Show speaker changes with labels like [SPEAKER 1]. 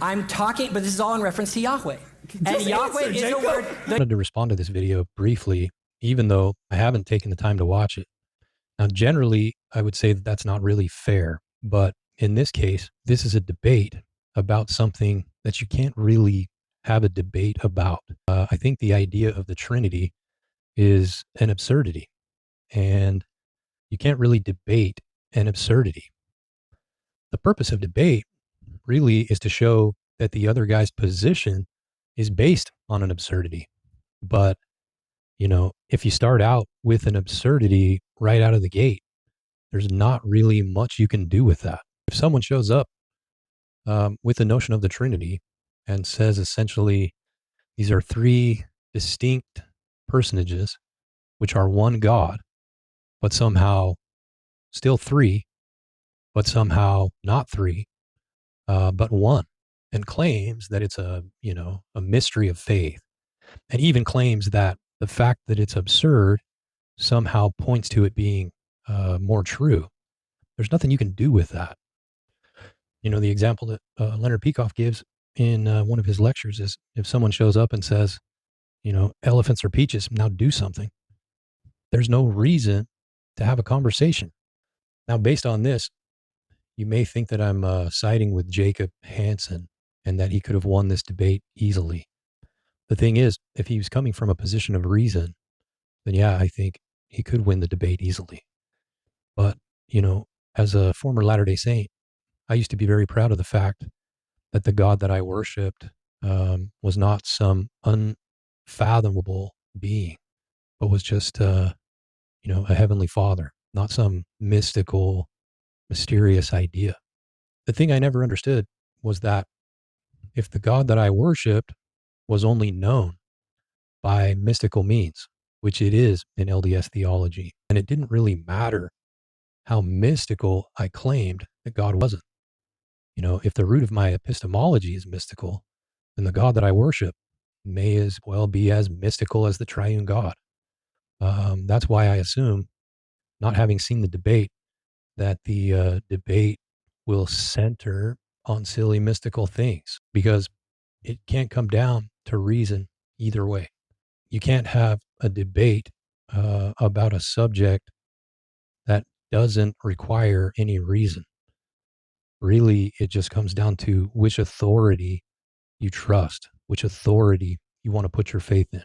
[SPEAKER 1] I'm talking, but this is all in reference to Yahweh. And Yahweh is a word.
[SPEAKER 2] I wanted to respond to this video briefly, even though I haven't taken the time to watch it. Now, generally, I would say that that's not really fair. But in this case, this is a debate about something that you can't really have a debate about. I think the idea of the Trinity is an absurdity, and you can't really debate an absurdity. The purpose of debate really is to show that the other guy's position is based on an absurdity. But, you know, if you start out with an absurdity right out of the gate, there's not really much you can do with that. If someone shows up with the notion of the Trinity and says essentially these are three distinct personages, which are one God, but somehow still three, but somehow not three, but one, and claims that it's a mystery of faith, and even claims that the fact that it's absurd somehow points to it being more true. There's nothing you can do with that. You know, the example that Leonard Peikoff gives in one of his lectures is if someone shows up and says, elephants are peaches, now do something. There's no reason to have a conversation. Now, based on this, you may think that I'm siding with Jacob Hansen and that he could have won this debate easily. The thing is, if he was coming from a position of reason, then yeah, I think he could win the debate easily. But, as a former Latter-day Saint, I used to be very proud of the fact that the God that I worshiped was not some unfathomable being, but was just, a heavenly Father, not some mystical, mysterious idea. The thing I never understood was that if the God that I worshiped was only known by mystical means, which it is in LDS theology, and it didn't really matter how mystical I claimed that God wasn't. If the root of my epistemology is mystical, then the God that I worship may as well be as mystical as the triune God. That's why I assume, not having seen the debate, that the debate will center on silly mystical things, because it can't come down to reason either way. You can't have a debate about a subject that doesn't require any reason. Really, it just comes down to which authority you trust, which authority you want to put your faith in.